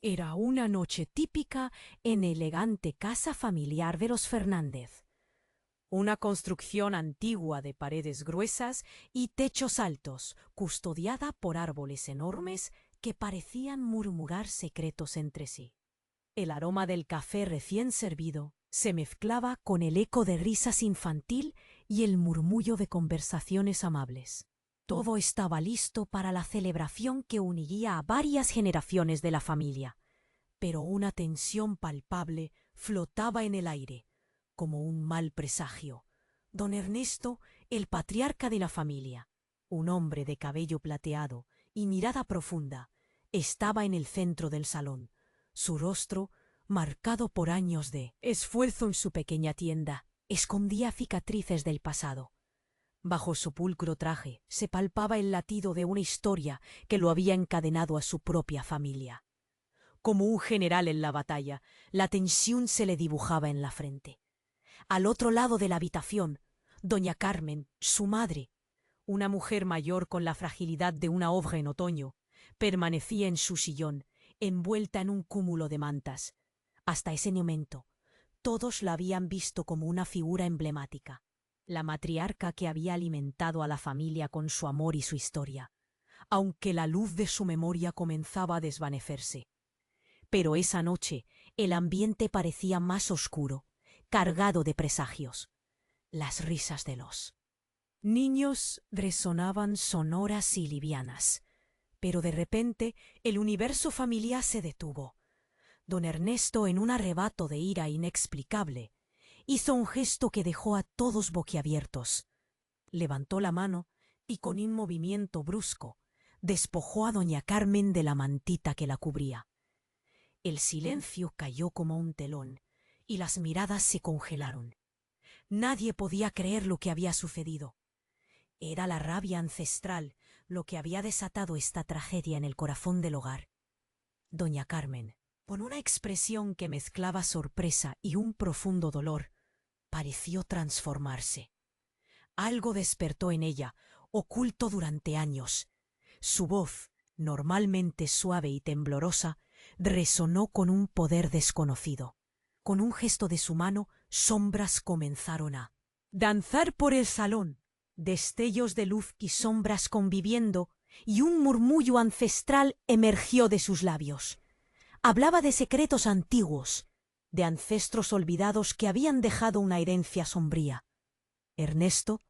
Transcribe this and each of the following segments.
Era una noche típica en elegante casa familiar de los Fernández. Una construcción antigua de paredes gruesas y techos altos, custodiada por árboles enormes que parecían murmurar secretos entre sí. El aroma del café recién servido se mezclaba con el eco de risas infantil y el murmullo de conversaciones amables. Todo estaba listo para la celebración que uniría a varias generaciones de la familia, pero una tensión palpable flotaba en el aire, como un mal presagio. Don Ernesto, el patriarca de la familia, un hombre de cabello plateado y mirada profunda, estaba en el centro del salón, su rostro, marcado por años de esfuerzo en su pequeña tienda, escondía cicatrices del pasado. Bajo su pulcro traje se palpaba el latido de una historia que lo había encadenado a su propia familia. Como un general en la batalla, la tensión se le dibujaba en la frente. Al otro lado de la habitación, doña Carmen, su madre, una mujer mayor con la fragilidad de una hoja en otoño, permanecía en su sillón, envuelta en un cúmulo de mantas. Hasta ese momento, todos la habían visto como una figura emblemática, la matriarca que había alimentado a la familia con su amor y su historia, aunque la luz de su memoria comenzaba a desvanecerse. Pero esa noche el ambiente parecía más oscuro, cargado de presagios. Las risas de los niños resonaban sonoras y livianas, pero de repente el universo familiar se detuvo. Don Ernesto, en un arrebato de ira inexplicable, hizo un gesto que dejó a todos boquiabiertos. Levantó la mano y con un movimiento brusco despojó a doña Carmen de la mantita que la cubría. El silencio cayó como un telón y las miradas se congelaron. Nadie podía creer lo que había sucedido. Era la rabia ancestral lo que había desatado esta tragedia en el corazón del hogar. Doña Carmen, con una expresión que mezclaba sorpresa y un profundo dolor, pareció transformarse. Algo despertó en ella, oculto durante años. Su voz, normalmente suave y temblorosa, resonó con un poder desconocido. Con un gesto de su mano, sombras comenzaron a danzar por el salón, destellos de luz y sombras conviviendo, y un murmullo ancestral emergió de sus labios. Hablaba de secretos antiguos, de ancestros olvidados que habían dejado una herencia sombría. Ernesto,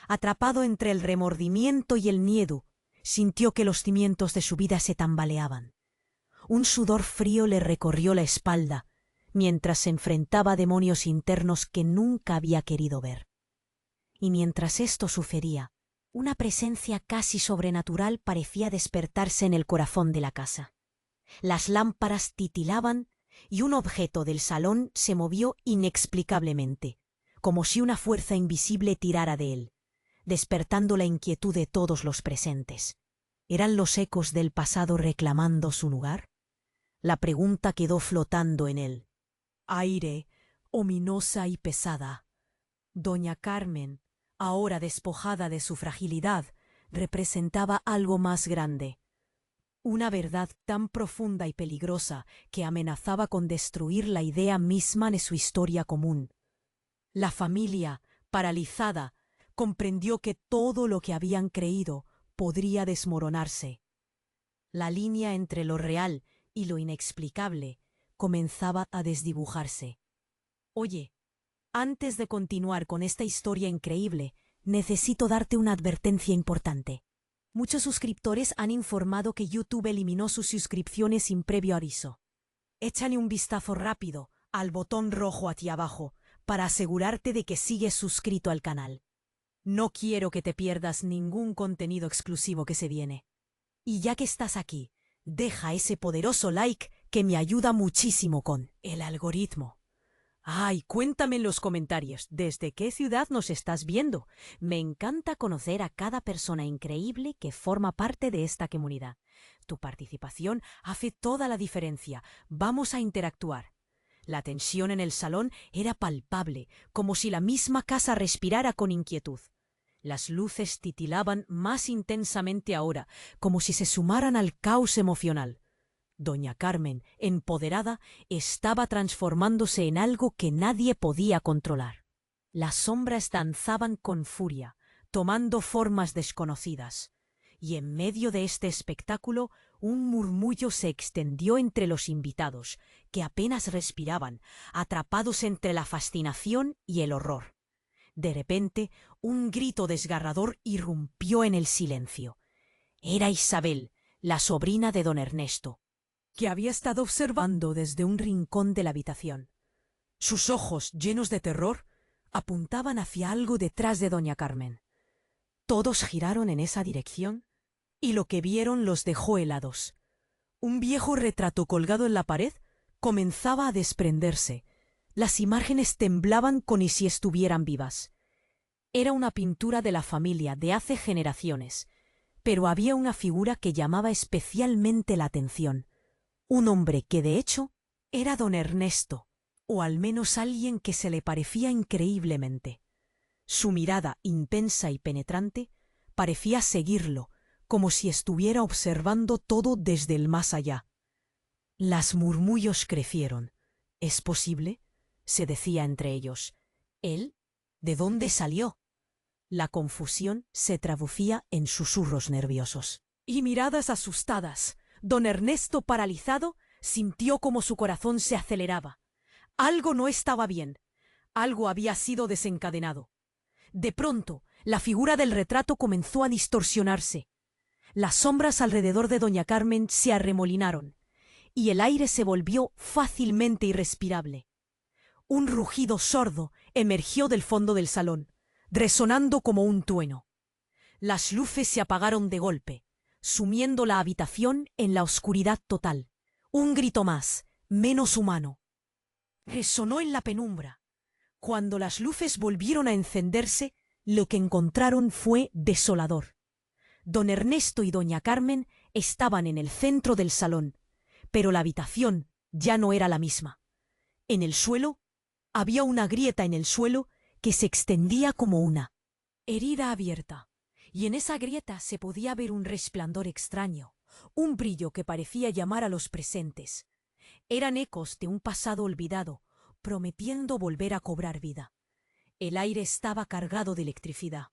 atrapado entre el remordimiento y el miedo, sintió que los cimientos de su vida se tambaleaban. Un sudor frío le recorrió la espalda, mientras se enfrentaba a demonios internos que nunca había querido ver. Y mientras esto sucedía, una presencia casi sobrenatural parecía despertarse en el corazón de la casa. Las lámparas titilaban y un objeto del salón se movió inexplicablemente, como si una fuerza invisible tirara de él, despertando la inquietud de todos los presentes. ¿Eran los ecos del pasado reclamando su lugar? La pregunta quedó flotando en él. Aire, ominosa y pesada. Doña Carmen, ahora despojada de su fragilidad, representaba algo más grande. Una verdad tan profunda y peligrosa que amenazaba con destruir la idea misma de su historia común. La familia, paralizada, comprendió que todo lo que habían creído podría desmoronarse. La línea entre lo real y lo inexplicable comenzaba a desdibujarse. Oye, antes de continuar con esta historia increíble, necesito darte una advertencia importante. Muchos suscriptores han informado que YouTube eliminó sus suscripciones sin previo aviso. Échale un vistazo rápido al botón rojo hacia abajo para asegurarte de que sigues suscrito al canal. No quiero que te pierdas ningún contenido exclusivo que se viene. Y ya que estás aquí, deja ese poderoso like que me ayuda muchísimo con el algoritmo. Ay, cuéntame en los comentarios, ¿desde qué ciudad nos estás viendo? Me encanta conocer a cada persona increíble que forma parte de esta comunidad. Tu participación hace toda la diferencia. Vamos a interactuar. La tensión en el salón era palpable, como si la misma casa respirara con inquietud. Las luces titilaban más intensamente ahora, como si se sumaran al caos emocional. Doña Carmen, empoderada, estaba transformándose en algo que nadie podía controlar. Las sombras danzaban con furia, tomando formas desconocidas, y en medio de este espectáculo un murmullo se extendió entre los invitados, que apenas respiraban, atrapados entre la fascinación y el horror. De repente, un grito desgarrador irrumpió en el silencio. Era Isabel, la sobrina de don Ernesto, que había estado observando desde un rincón de la habitación. Sus ojos, llenos de terror, apuntaban hacia algo detrás de doña Carmen. Todos giraron en esa dirección, y lo que vieron los dejó helados. Un viejo retrato colgado en la pared comenzaba a desprenderse. Las imágenes temblaban como si estuvieran vivas. Era una pintura de la familia de hace generaciones, pero había una figura que llamaba especialmente la atención. Un hombre que, de hecho, era don Ernesto, o al menos alguien que se le parecía increíblemente. Su mirada, intensa y penetrante, parecía seguirlo, como si estuviera observando todo desde el más allá. Las murmullos crecieron. ¿Es posible?, se decía entre ellos. ¿Él? ¿De dónde salió? La confusión se traducía en susurros nerviosos y miradas asustadas. Don Ernesto, paralizado, sintió como su corazón se aceleraba. Algo no estaba bien. Algo había sido desencadenado. De pronto, la figura del retrato comenzó a distorsionarse. Las sombras alrededor de doña Carmen se arremolinaron, y el aire se volvió fácilmente irrespirable. Un rugido sordo emergió del fondo del salón, resonando como un trueno. Las luces se apagaron de golpe, sumiendo la habitación en la oscuridad total. Un grito más, menos humano, resonó en la penumbra. Cuando las luces volvieron a encenderse, lo que encontraron fue desolador. Don Ernesto y doña Carmen estaban en el centro del salón, pero la habitación ya no era la misma. En el suelo había una grieta en el suelo que se extendía como una herida abierta, y en esa grieta se podía ver un resplandor extraño, un brillo que parecía llamar a los presentes. Eran ecos de un pasado olvidado, prometiendo volver a cobrar vida. El aire estaba cargado de electricidad.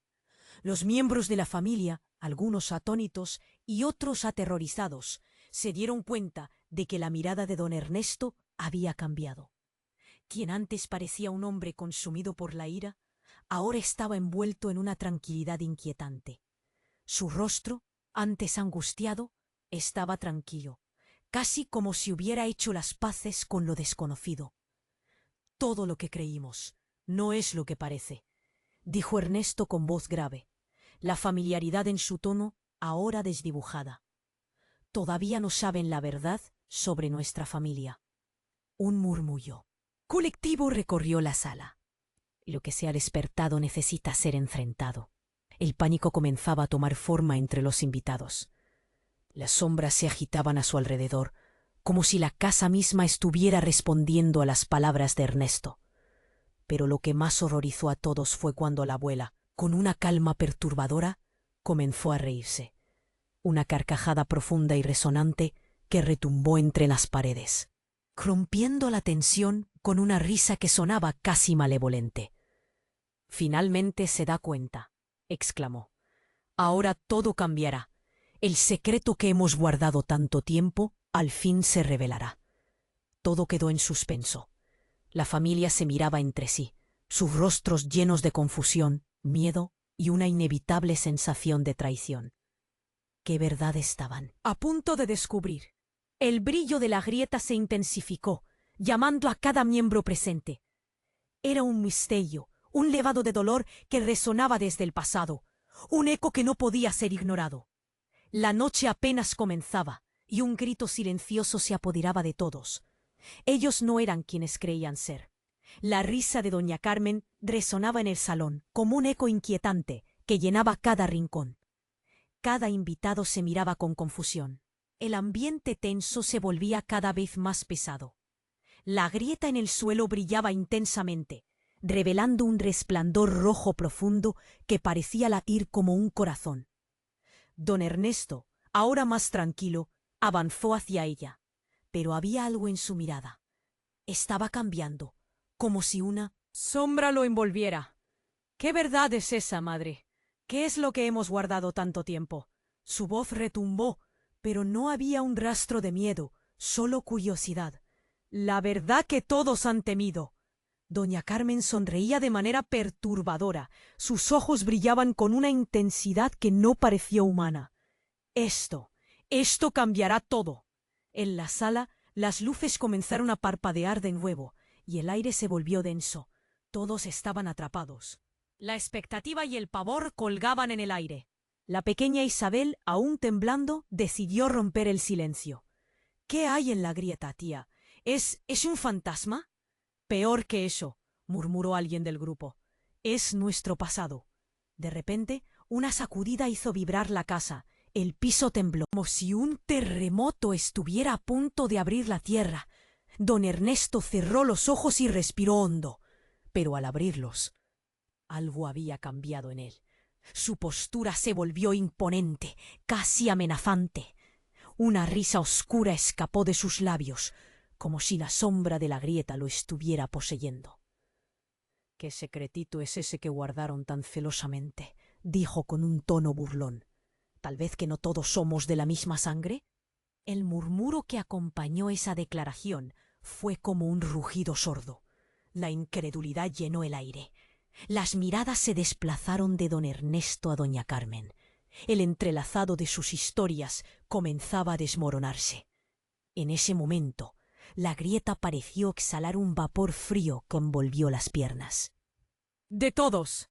Los miembros de la familia, algunos atónitos y otros aterrorizados, se dieron cuenta de que la mirada de don Ernesto había cambiado. Quien antes parecía un hombre consumido por la ira, ahora estaba envuelto en una tranquilidad inquietante. Su rostro, antes angustiado, estaba tranquilo, casi como si hubiera hecho las paces con lo desconocido. Todo lo que creímos no es lo que parece, dijo Ernesto con voz grave, la familiaridad en su tono ahora desdibujada. Todavía no saben la verdad sobre nuestra familia. Un murmullo colectivo recorrió la sala. Lo que se ha despertado necesita ser enfrentado. El pánico comenzaba a tomar forma entre los invitados. Las sombras se agitaban a su alrededor, como si la casa misma estuviera respondiendo a las palabras de Ernesto. Pero lo que más horrorizó a todos fue cuando la abuela, con una calma perturbadora, comenzó a reírse. Una carcajada profunda y resonante que retumbó entre las paredes, rompiendo la tensión con una risa que sonaba casi malevolente. «Finalmente se da cuenta», exclamó. «Ahora todo cambiará. El secreto que hemos guardado tanto tiempo al fin se revelará». Todo quedó en suspenso. La familia se miraba entre sí, sus rostros llenos de confusión, miedo y una inevitable sensación de traición. ¿Qué verdad estaban a punto de descubrir? El brillo de la grieta se intensificó, llamando a cada miembro presente. Era un misterio, un levado de dolor que resonaba desde el pasado, un eco que no podía ser ignorado. La noche apenas comenzaba, y un grito silencioso se apoderaba de todos. Ellos no eran quienes creían ser. La risa de doña Carmen resonaba en el salón, como un eco inquietante que llenaba cada rincón. Cada invitado se miraba con confusión. El ambiente tenso se volvía cada vez más pesado. La grieta en el suelo brillaba intensamente, revelando un resplandor rojo profundo que parecía latir como un corazón. Don Ernesto, ahora más tranquilo, avanzó hacia ella. pero había algo en su mirada. Estaba cambiando, como si una sombra lo envolviera. ¿Qué verdad es esa, madre? ¿Qué es lo que hemos guardado tanto tiempo? Su voz retumbó, pero no había un rastro de miedo, solo curiosidad. La verdad que todos han temido. Doña Carmen sonreía de manera perturbadora. Sus ojos brillaban con una intensidad que no pareció humana. Esto cambiará todo. En la sala, las luces comenzaron a parpadear de nuevo, y el aire se volvió denso. Todos estaban atrapados. La expectativa y el pavor colgaban en el aire. La pequeña Isabel, aún temblando, decidió romper el silencio. ¿Qué hay en la grieta, tía? ¿Es un fantasma? Peor que eso, murmuró alguien del grupo. Es nuestro pasado. De repente, una sacudida hizo vibrar la casa. El piso tembló, como si un terremoto estuviera a punto de abrir la tierra. Don Ernesto cerró los ojos y respiró hondo. Pero al abrirlos, algo había cambiado en él. Su postura se volvió imponente, casi amenazante. Una risa oscura escapó de sus labios, como si la sombra de la grieta lo estuviera poseyendo. «¿Qué secretito es ese que guardaron tan celosamente?», dijo con un tono burlón. «¿Tal vez que no todos somos de la misma sangre?». El murmuro que acompañó esa declaración fue como un rugido sordo. La incredulidad llenó el aire. Las miradas se desplazaron de don Ernesto a doña Carmen. El entrelazado de sus historias comenzaba a desmoronarse. En ese momento, la grieta pareció exhalar un vapor frío que envolvió las piernas. «¡De todos!».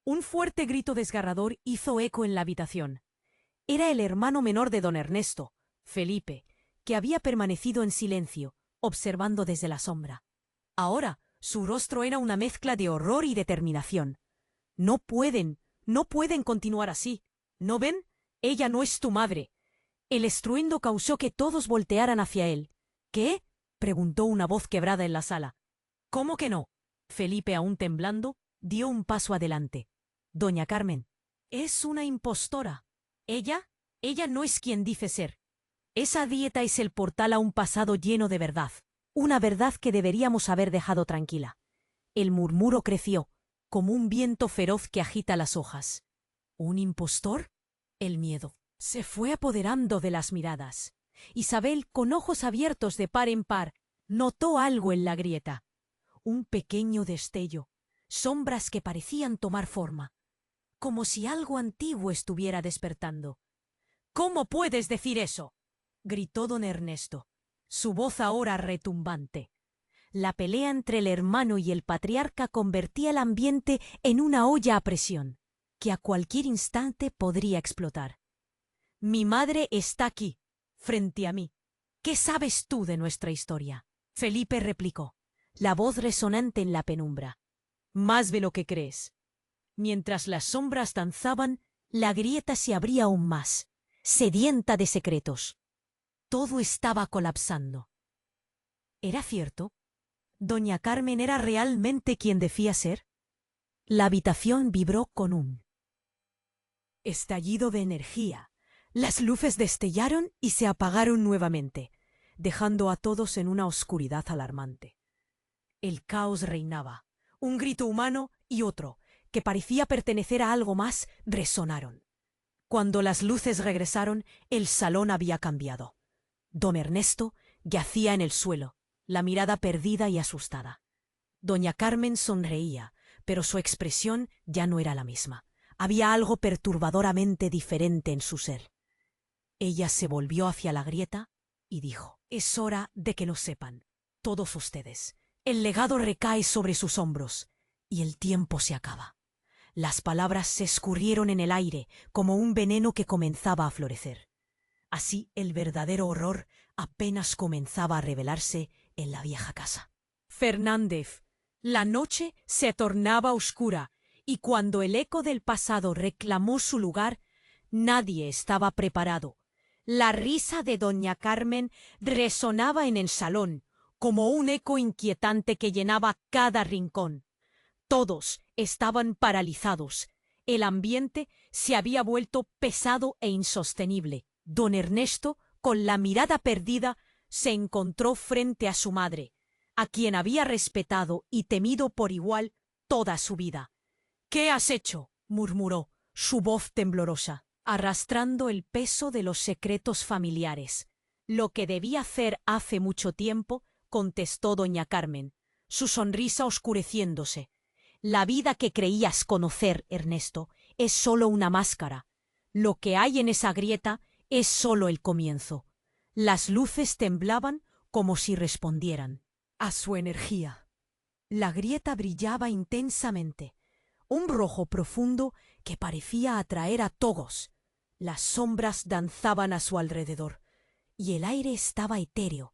Un fuerte grito desgarrador hizo eco en la habitación. Era el hermano menor de don Ernesto, Felipe, que había permanecido en silencio, observando desde la sombra. Ahora su rostro era una mezcla de horror y determinación. No pueden continuar así. ¿No ven? Ella no es tu madre». El estruendo causó que todos voltearan hacia él. «¿Qué?», preguntó una voz quebrada en la sala. «¿Cómo que no?». Felipe, aún temblando, dio un paso adelante. «Doña Carmen, es una impostora. Ella no es quien dice ser. Esa dieta es el portal a un pasado lleno de verdad. Una verdad que deberíamos haber dejado tranquila». El murmuro creció, como un viento feroz que agita las hojas. ¿Un impostor? El miedo se fue apoderando de las miradas. Isabel, con ojos abiertos de par en par, notó algo en la grieta. Un pequeño destello, sombras que parecían tomar forma, como si algo antiguo estuviera despertando. «¿Cómo puedes decir eso?», gritó don Ernesto, su voz ahora retumbante. La pelea entre el hermano y el patriarca convertía el ambiente en una olla a presión, que a cualquier instante podría explotar. «Mi madre está aquí, frente a mí. ¿Qué sabes tú de nuestra historia?», Felipe replicó, la voz resonante en la penumbra. «Más de lo que crees». Mientras las sombras danzaban, la grieta se abría aún más, sedienta de secretos. Todo estaba colapsando. ¿Era cierto? ¿Doña Carmen era realmente quien decía ser? La habitación vibró con un estallido de energía. Las luces destellaron y se apagaron nuevamente, dejando a todos en una oscuridad alarmante. El caos reinaba. Un grito humano y otro, que parecía pertenecer a algo más, resonaron. Cuando las luces regresaron, el salón había cambiado. Don Ernesto yacía en el suelo, la mirada perdida y asustada. Doña Carmen sonreía, pero su expresión ya no era la misma. Había algo perturbadoramente diferente en su ser. Ella se volvió hacia la grieta y dijo: «Es hora de que lo sepan, todos ustedes. El legado recae sobre sus hombros y el tiempo se acaba». Las palabras se escurrieron en el aire como un veneno que comenzaba a florecer. Así el verdadero horror apenas comenzaba a revelarse en la vieja casa. «Fernández». La noche se tornaba oscura, y cuando el eco del pasado reclamó su lugar, nadie estaba preparado. La risa de doña Carmen resonaba en el salón, como un eco inquietante que llenaba cada rincón. Todos estaban paralizados. El ambiente se había vuelto pesado e insostenible. Don Ernesto, con la mirada perdida, se encontró frente a su madre, a quien había respetado y temido por igual toda su vida. «¿Qué has hecho?», murmuró, su voz temblorosa, arrastrando el peso de los secretos familiares. «Lo que debí hacer hace mucho tiempo», contestó doña Carmen, su sonrisa oscureciéndose. «La vida que creías conocer, Ernesto, es solo una máscara. Lo que hay en esa grieta es solo el comienzo». Las luces temblaban como si respondieran a su energía. La grieta brillaba intensamente, un rojo profundo que parecía atraer a todos. Las sombras danzaban a su alrededor, y el aire estaba etéreo,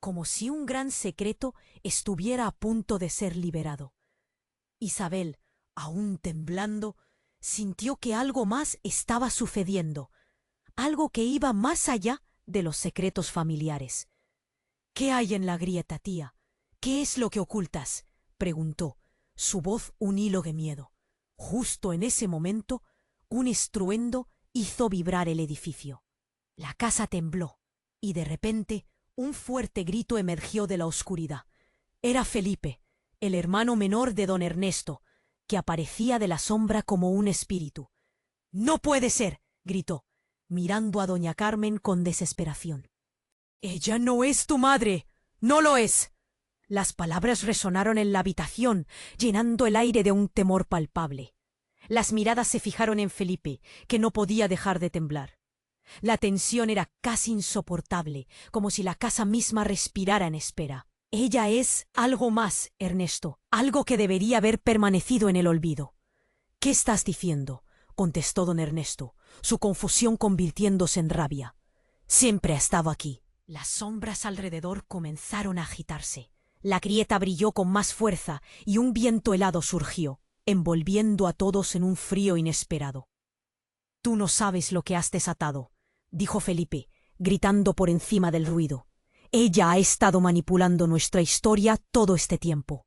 como si un gran secreto estuviera a punto de ser liberado. Isabel, aún temblando, sintió que algo más estaba sucediendo, algo que iba más allá de los secretos familiares. «¿Qué hay en la grieta, tía? ¿Qué es lo que ocultas?», preguntó, su voz un hilo de miedo. Justo en ese momento, un estruendo hizo vibrar el edificio. La casa tembló, y de repente un fuerte grito emergió de la oscuridad. Era Felipe, el hermano menor de don Ernesto, que aparecía de la sombra como un espíritu. «¡No puede ser!», gritó, mirando a doña Carmen con desesperación. «¡Ella no es tu madre! ¡No lo es!». Las palabras resonaron en la habitación, llenando el aire de un temor palpable. Las miradas se fijaron en Felipe, que no podía dejar de temblar. La tensión era casi insoportable, como si la casa misma respirara en espera. «Ella es algo más, Ernesto, algo que debería haber permanecido en el olvido». «¿Qué estás diciendo?», contestó don Ernesto, su confusión convirtiéndose en rabia. «Siempre ha estado aquí». Las sombras alrededor comenzaron a agitarse. La grieta brilló con más fuerza y un viento helado surgió, envolviendo a todos en un frío inesperado. «Tú no sabes lo que has desatado», dijo Felipe, gritando por encima del ruido. «Ella ha estado manipulando nuestra historia todo este tiempo».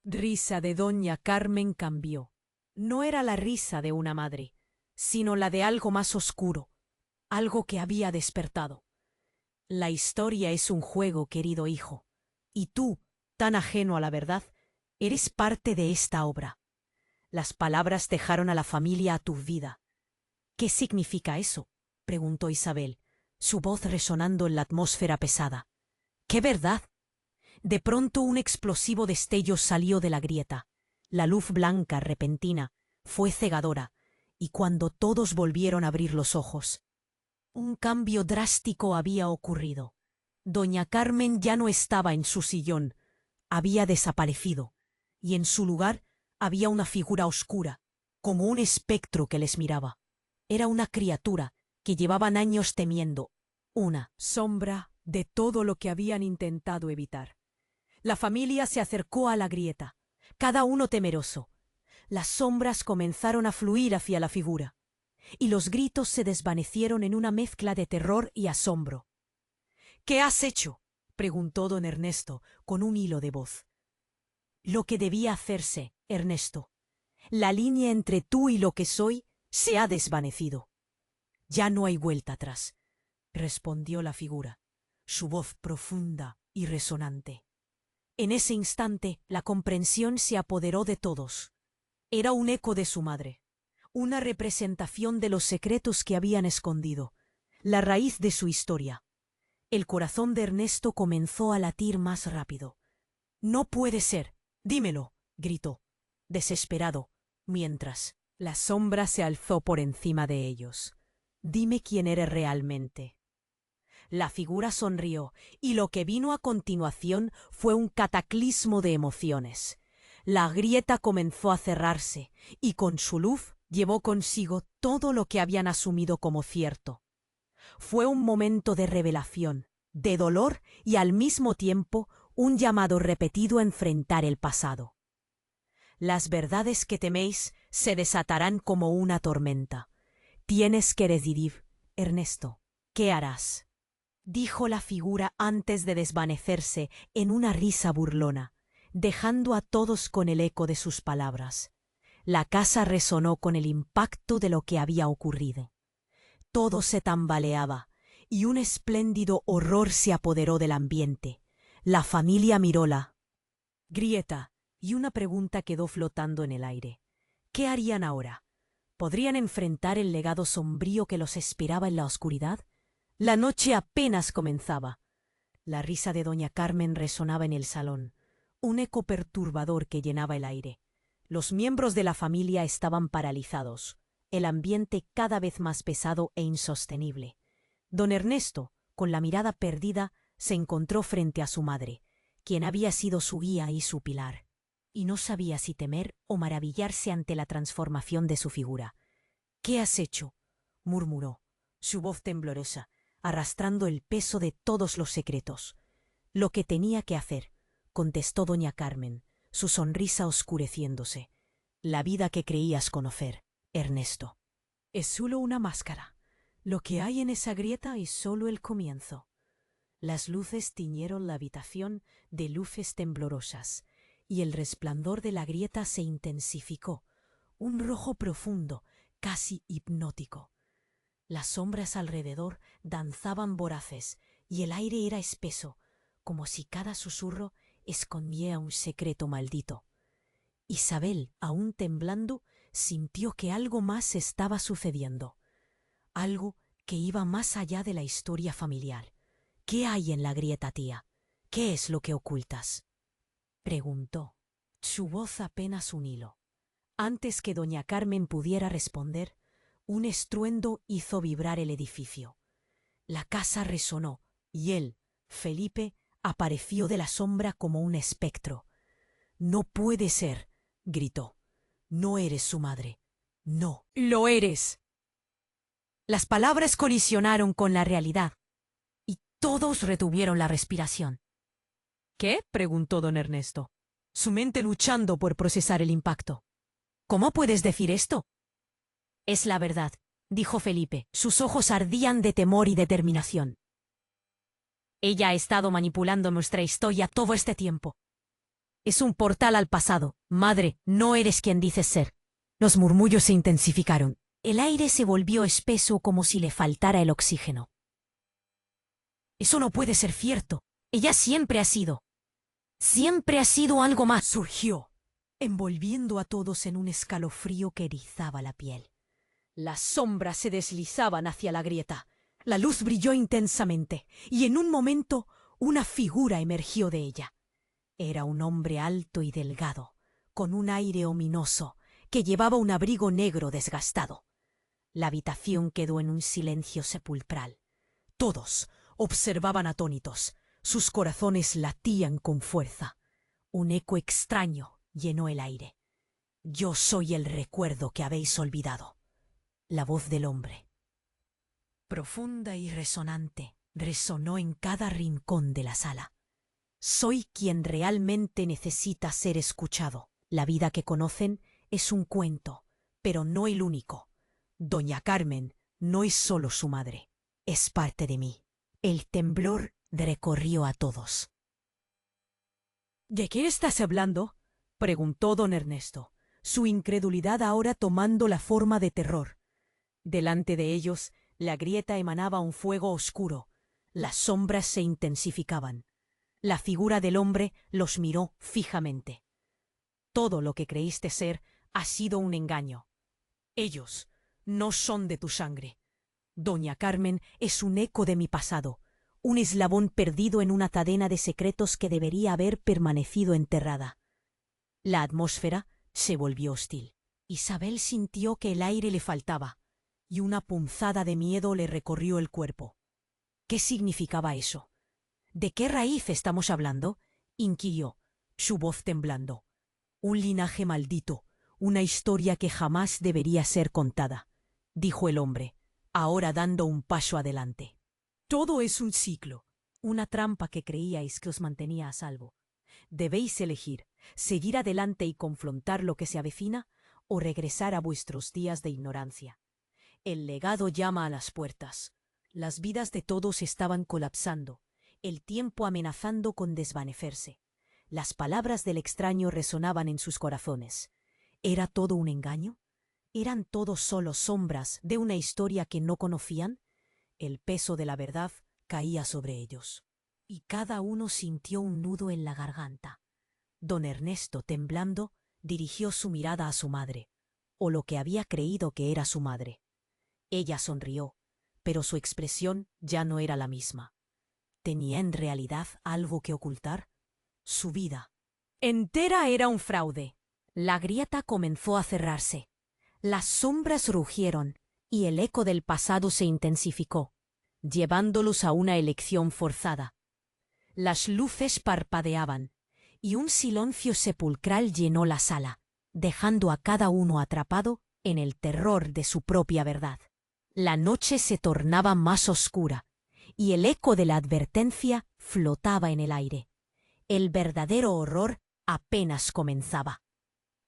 Risa de doña Carmen cambió. No era la risa de una madre, sino la de algo más oscuro, algo que había despertado. «La historia es un juego, querido hijo, y tú, tan ajeno a la verdad, eres parte de esta obra. Las palabras dejaron a la familia aturdida». «¿Qué significa eso?», preguntó Isabel, su voz resonando en la atmósfera pesada. «¿Qué verdad?». De pronto un explosivo destello salió de la grieta. La luz blanca, repentina, fue cegadora, y cuando todos volvieron a abrir los ojos, un cambio drástico había ocurrido. Doña Carmen ya no estaba en su sillón, había desaparecido, y en su lugar había una figura oscura, como un espectro que les miraba. Era una criatura que llevaban años temiendo, una sombra de todo lo que habían intentado evitar. La familia se acercó a la grieta, cada uno temeroso. Las sombras comenzaron a fluir hacia la figura, y los gritos se desvanecieron en una mezcla de terror y asombro. «¿Qué has hecho?», preguntó don Ernesto con un hilo de voz. «Lo que debía hacerse, Ernesto. La línea entre tú y lo que soy se ha desvanecido. Ya no hay vuelta atrás», respondió la figura, su voz profunda y resonante. En ese instante la comprensión se apoderó de todos. Era un eco de su madre, una representación de los secretos que habían escondido, la raíz de su historia. El corazón de Ernesto comenzó a latir más rápido. «No puede ser, dímelo», gritó, desesperado, mientras la sombra se alzó por encima de ellos. «Dime quién eres realmente». La figura sonrió, y lo que vino a continuación fue un cataclismo de emociones. La grieta comenzó a cerrarse, y con su luz llevó consigo todo lo que habían asumido como cierto. Fue un momento de revelación, de dolor y al mismo tiempo un llamado repetido a enfrentar el pasado. «Las verdades que teméis se desatarán como una tormenta. Tienes que decidir, Ernesto, ¿qué harás?», dijo la figura antes de desvanecerse en una risa burlona, dejando a todos con el eco de sus palabras. La casa resonó con el impacto de lo que había ocurrido. Todo se tambaleaba, y un espléndido horror se apoderó del ambiente. La familia miró la grieta y una pregunta quedó flotando en el aire. ¿Qué harían ahora? ¿Podrían enfrentar el legado sombrío que los esperaba en la oscuridad? La noche apenas comenzaba. La risa de doña Carmen resonaba en el salón, un eco perturbador que llenaba el aire. Los miembros de la familia estaban paralizados, el ambiente cada vez más pesado e insostenible. Don Ernesto, con la mirada perdida, se encontró frente a su madre, quien había sido su guía y su pilar, y no sabía si temer o maravillarse ante la transformación de su figura. «¿Qué has hecho?», murmuró, su voz temblorosa, arrastrando el peso de todos los secretos. «Lo que tenía que hacer», contestó doña Carmen, su sonrisa oscureciéndose. «La vida que creías conocer, Ernesto, es solo una máscara. Lo que hay en esa grieta es solo el comienzo». Las luces tiñeron la habitación de luces temblorosas, y el resplandor de la grieta se intensificó, un rojo profundo, casi hipnótico. Las sombras alrededor danzaban voraces, y el aire era espeso, como si cada susurro escondía un secreto maldito. Isabel, aún temblando, sintió que algo más estaba sucediendo, algo que iba más allá de la historia familiar. «¿Qué hay en la grieta, tía? ¿Qué es lo que ocultas?», preguntó, su voz apenas un hilo. Antes que doña Carmen pudiera responder, un estruendo hizo vibrar el edificio. La casa resonó, y él, Felipe, apareció de la sombra como un espectro. «No puede ser», gritó. «No eres su madre. No, lo eres». Las palabras colisionaron con la realidad, y todos retuvieron la respiración. «¿Qué?», preguntó don Ernesto, su mente luchando por procesar el impacto. «¿Cómo puedes decir esto?». «Es la verdad», dijo Felipe, sus ojos ardían de temor y determinación. «Ella ha estado manipulando nuestra historia todo este tiempo. Es un portal al pasado. Madre, no eres quien dices ser». Los murmullos se intensificaron. El aire se volvió espeso como si le faltara el oxígeno. «Eso no puede ser cierto. Ella siempre ha sido algo más», surgió, envolviendo a todos en un escalofrío que erizaba la piel. Las sombras se deslizaban hacia la grieta. La luz brilló intensamente, y en un momento una figura emergió de ella. Era un hombre alto y delgado, con un aire ominoso, que llevaba un abrigo negro desgastado. La habitación quedó en un silencio sepulcral. Todos observaban atónitos. Sus corazones latían con fuerza. Un eco extraño llenó el aire. «Yo soy el recuerdo que habéis olvidado». La voz del hombre, profunda y resonante, resonó en cada rincón de la sala. «Soy quien realmente necesita ser escuchado. La vida que conocen es un cuento, pero no el único. Doña Carmen no es solo su madre, es parte de mí». El temblor recorrió a todos. «¿De qué estás hablando?», preguntó don Ernesto, su incredulidad ahora tomando la forma de terror. Delante de ellos, la grieta emanaba un fuego oscuro. Las sombras se intensificaban. La figura del hombre los miró fijamente. «Todo lo que creíste ser ha sido un engaño. Ellos no son de tu sangre. Doña Carmen es un eco de mi pasado, un eslabón perdido en una cadena de secretos que debería haber permanecido enterrada». La atmósfera se volvió hostil. Isabel sintió que el aire le faltaba, y una punzada de miedo le recorrió el cuerpo. ¿Qué significaba eso? «¿De qué raíz estamos hablando?», inquirió, su voz temblando. «Un linaje maldito, una historia que jamás debería ser contada», dijo el hombre, ahora dando un paso adelante. «Todo es un ciclo, una trampa que creíais que os mantenía a salvo. Debéis elegir, seguir adelante y confrontar lo que se avecina, o regresar a vuestros días de ignorancia. El legado llama a las puertas». Las vidas de todos estaban colapsando, el tiempo amenazando con desvanecerse. Las palabras del extraño resonaban en sus corazones. ¿Era todo un engaño? ¿Eran todos solo sombras de una historia que no conocían? El peso de la verdad caía sobre ellos, y cada uno sintió un nudo en la garganta. Don Ernesto, temblando, dirigió su mirada a su madre, o lo que había creído que era su madre. Ella sonrió, pero su expresión ya no era la misma. ¿Tenía en realidad algo que ocultar? Su vida entera era un fraude. La grieta comenzó a cerrarse. Las sombras rugieron y el eco del pasado se intensificó, llevándolos a una elección forzada. Las luces parpadeaban y un silencio sepulcral llenó la sala, dejando a cada uno atrapado en el terror de su propia verdad. La noche se tornaba más oscura y el eco de la advertencia flotaba en el aire. El verdadero horror apenas comenzaba.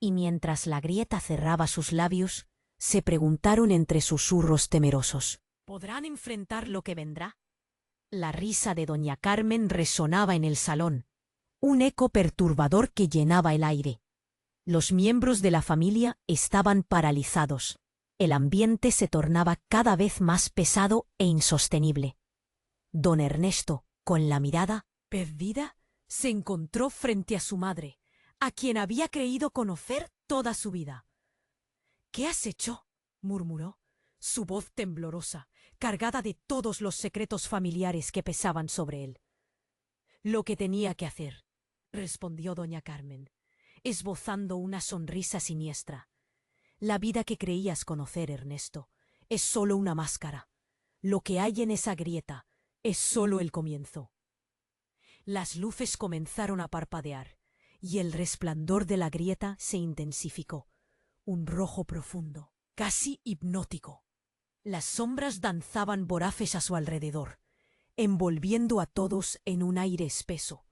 Y mientras la grieta cerraba sus labios, se preguntaron entre susurros temerosos: ¿podrán enfrentar lo que vendrá? La risa de doña Carmen resonaba en el salón, un eco perturbador que llenaba el aire. Los miembros de la familia estaban paralizados. El ambiente se tornaba cada vez más pesado e insostenible. Don Ernesto, con la mirada perdida, se encontró frente a su madre, a quien había creído conocer toda su vida. ¿Qué has hecho?, murmuró, su voz temblorosa, cargada de todos los secretos familiares que pesaban sobre él. Lo que tenía que hacer, respondió doña Carmen, esbozando una sonrisa siniestra. La vida que creías conocer, Ernesto, es solo una máscara. Lo que hay en esa grieta es solo el comienzo. Las luces comenzaron a parpadear y el resplandor de la grieta se intensificó, un rojo profundo, casi hipnótico. Las sombras danzaban voraces a su alrededor, envolviendo a todos en un aire espeso,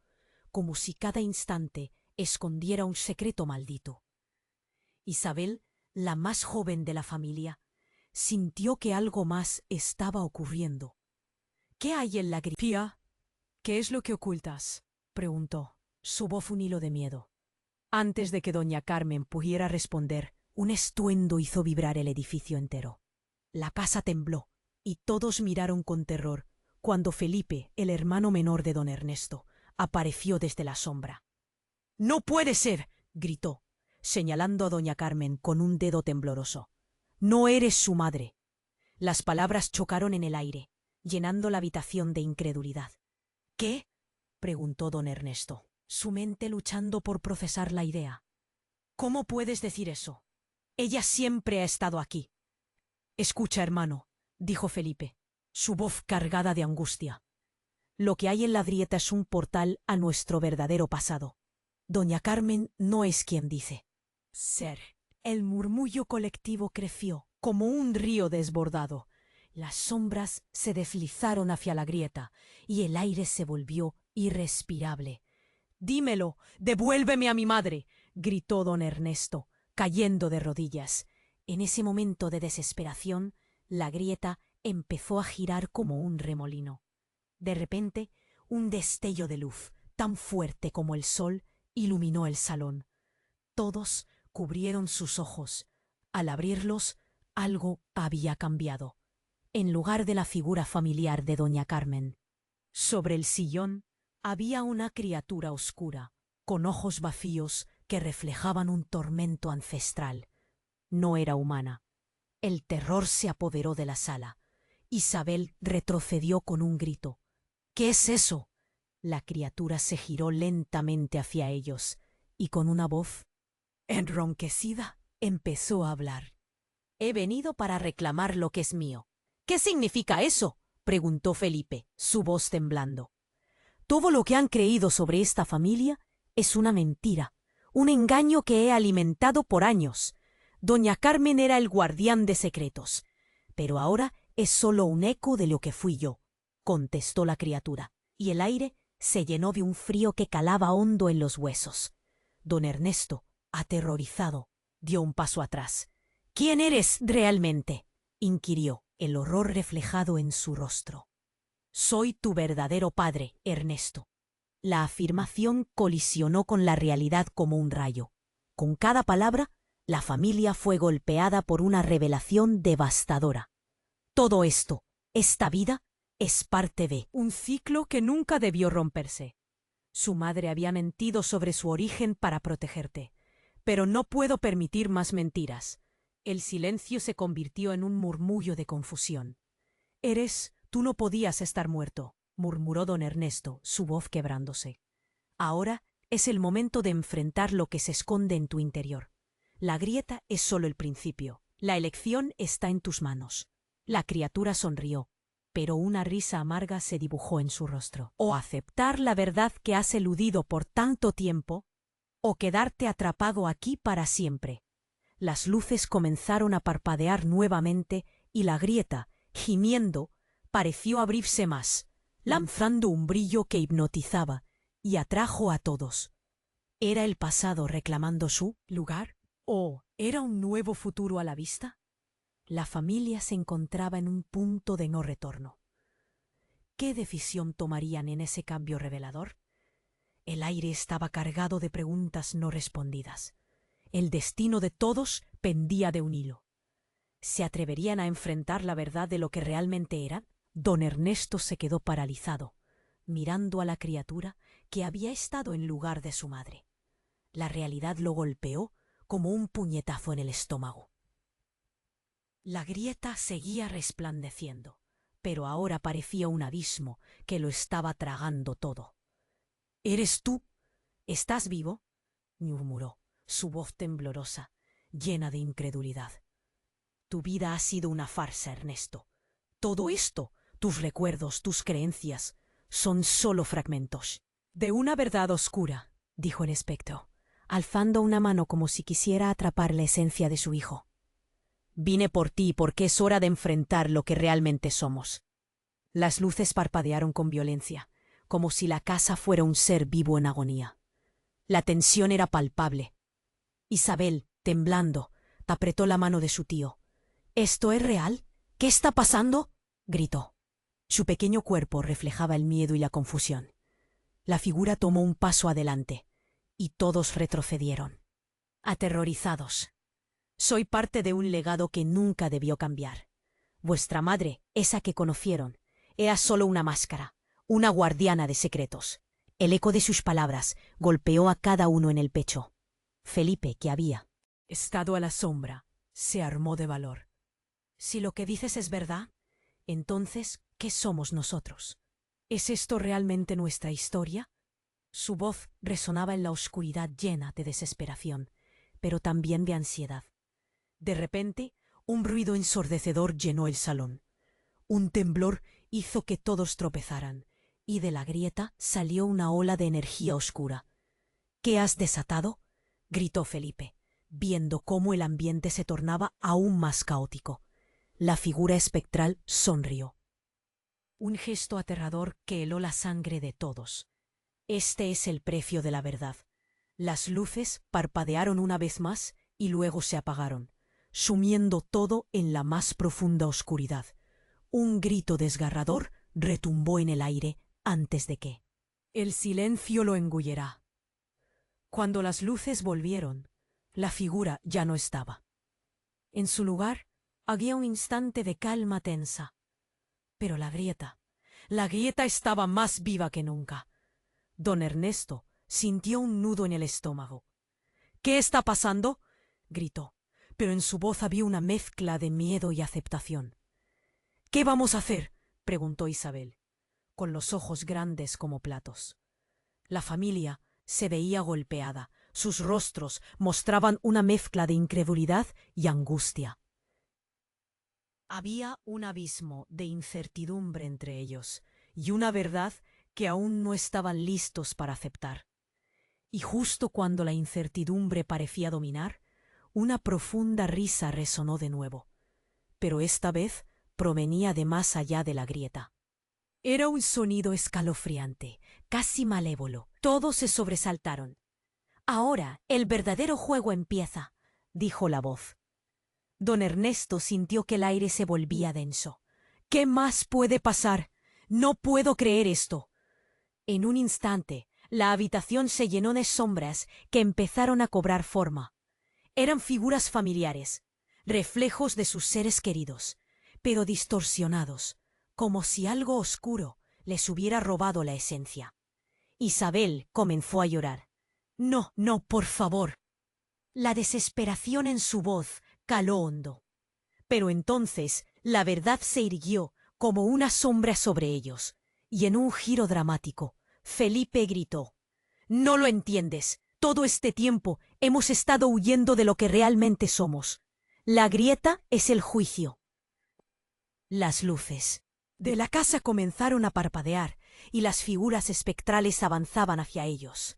como si cada instante escondiera un secreto maldito. Isabel, la más joven de la familia, sintió que algo más estaba ocurriendo. ¿Qué hay en la grieta? Pía, ¿qué es lo que ocultas?, preguntó, su voz un hilo de miedo. Antes de que doña Carmen pudiera responder, un estruendo hizo vibrar el edificio entero. La casa tembló y todos miraron con terror cuando Felipe, el hermano menor de don Ernesto, apareció desde la sombra. «¡No puede ser!», gritó, señalando a doña Carmen con un dedo tembloroso. «No eres su madre». Las palabras chocaron en el aire, llenando la habitación de incredulidad. «¿Qué?», preguntó don Ernesto, su mente luchando por procesar la idea. «¿Cómo puedes decir eso? Ella siempre ha estado aquí». «Escucha, hermano», dijo Felipe, su voz cargada de angustia. «Lo que hay en la grieta es un portal a nuestro verdadero pasado. Doña Carmen no es quien dice ser». El murmullo colectivo creció como un río desbordado. Las sombras se deslizaron hacia la grieta y el aire se volvió irrespirable. «Dímelo, devuélveme a mi madre», gritó don Ernesto, cayendo de rodillas. En ese momento de desesperación, la grieta empezó a girar como un remolino. De repente, un destello de luz, tan fuerte como el sol, iluminó el salón. Todos cubrieron sus ojos. Al abrirlos, algo había cambiado. En lugar de la figura familiar de doña Carmen, sobre el sillón había una criatura oscura, con ojos vacíos que reflejaban un tormento ancestral. No era humana. El terror se apoderó de la sala. Isabel retrocedió con un grito. «¿Qué es eso?». La criatura se giró lentamente hacia ellos y con una voz enronquecida empezó a hablar. «He venido para reclamar lo que es mío». «¿Qué significa eso?», preguntó Felipe, su voz temblando. «Todo lo que han creído sobre esta familia es una mentira, un engaño que he alimentado por años. Doña Carmen era el guardián de secretos, pero ahora es solo un eco de lo que fui yo», contestó la criatura, y el aire se llenó de un frío que calaba hondo en los huesos. Don Ernesto, aterrorizado, dio un paso atrás. «¿Quién eres realmente?», inquirió, el horror reflejado en su rostro. «Soy tu verdadero padre, Ernesto». La afirmación colisionó con la realidad como un rayo. Con cada palabra, la familia fue golpeada por una revelación devastadora. Todo esto, Esta vida es parte de un ciclo que nunca debió romperse. Su madre había mentido sobre su origen para protegerte. Pero no puedo permitir más mentiras. El silencio se convirtió en un murmullo de confusión. Tú no podías estar muerto, murmuró don Ernesto, su voz quebrándose. Ahora es el momento de enfrentar lo que se esconde en tu interior. La grieta es solo el principio. La elección está en tus manos. La criatura sonrió, pero una risa amarga se dibujó en su rostro. O aceptar la verdad que has eludido por tanto tiempo, o quedarte atrapado aquí para siempre. Las luces comenzaron a parpadear nuevamente y la grieta, gimiendo, pareció abrirse más, lanzando un brillo que hipnotizaba y atrajo a todos. ¿Era el pasado reclamando su lugar? ¿O era un nuevo futuro a la vista? La familia se encontraba en un punto de no retorno. ¿Qué decisión tomarían en ese cambio revelador? El aire estaba cargado de preguntas no respondidas. El destino de todos pendía de un hilo. ¿Se atreverían a enfrentar la verdad de lo que realmente eran? Don Ernesto se quedó paralizado, mirando a la criatura que había estado en lugar de su madre. La realidad lo golpeó como un puñetazo en el estómago. La grieta seguía resplandeciendo, pero ahora parecía un abismo que lo estaba tragando todo. ¿Eres tú? ¿Estás vivo?, murmuró, su voz temblorosa, llena de incredulidad. Tu vida ha sido una farsa, Ernesto. Todo esto, tus recuerdos, tus creencias, son solo fragmentos de una verdad oscura, dijo el espectro, alzando una mano como si quisiera atrapar la esencia de su hijo. Vine por ti porque es hora de enfrentar lo que realmente somos. Las luces parpadearon con violencia, como si la casa fuera un ser vivo en agonía. La tensión era palpable. Isabel, temblando, apretó la mano de su tío. ¿Esto es real? ¿Qué está pasando?, gritó. Su pequeño cuerpo reflejaba el miedo y la confusión. La figura tomó un paso adelante, y todos retrocedieron, aterrorizados. Soy parte de un legado que nunca debió cambiar. Vuestra madre, esa que conocieron, era solo una máscara, una guardiana de secretos. El eco de sus palabras golpeó a cada uno en el pecho. Felipe, que había estado a la sombra, se armó de valor. Si lo que dices es verdad, entonces, ¿qué somos nosotros? ¿Es esto realmente nuestra historia? Su voz resonaba en la oscuridad llena de desesperación, pero también de ansiedad. De repente, un ruido ensordecedor llenó el salón. Un temblor hizo que todos tropezaran, y de la grieta salió una ola de energía oscura. ¿Qué has desatado?, gritó Felipe, viendo cómo el ambiente se tornaba aún más caótico. La figura espectral sonrió. Un gesto aterrador que heló la sangre de todos. Este es el precio de la verdad. Las luces parpadearon una vez más y luego se apagaron, sumiendo todo en la más profunda oscuridad. Un grito desgarrador retumbó en el aire antes de que el silencio lo engullera. Cuando las luces volvieron, la figura ya no estaba. En su lugar había un instante de calma tensa. Pero la grieta estaba más viva que nunca. Don Ernesto sintió un nudo en el estómago. ¿Qué está pasando?, gritó, pero en su voz había una mezcla de miedo y aceptación. ¿Qué vamos a hacer?, preguntó Isabel, con los ojos grandes como platos. La familia se veía golpeada. Sus rostros mostraban una mezcla de incredulidad y angustia. Había un abismo de incertidumbre entre ellos y una verdad que aún no estaban listos para aceptar. Y justo cuando la incertidumbre parecía dominar, una profunda risa resonó de nuevo, pero esta vez provenía de más allá de la grieta. Era un sonido escalofriante, casi malévolo. Todos se sobresaltaron. «Ahora el verdadero juego empieza», dijo la voz. Don Ernesto sintió que el aire se volvía denso. «¿Qué más puede pasar? No puedo creer esto». En un instante, la habitación se llenó de sombras que empezaron a cobrar forma. Eran figuras familiares, reflejos de sus seres queridos, pero distorsionados, como si algo oscuro les hubiera robado la esencia. Isabel comenzó a llorar. No, no, por favor. La desesperación en su voz caló hondo. Pero entonces la verdad se irguió como una sombra sobre ellos, y en un giro dramático, Felipe gritó: «No lo entiendes. Todo este tiempo hemos estado huyendo de lo que realmente somos. La grieta es el juicio». Las luces de la casa comenzaron a parpadear y las figuras espectrales avanzaban hacia ellos.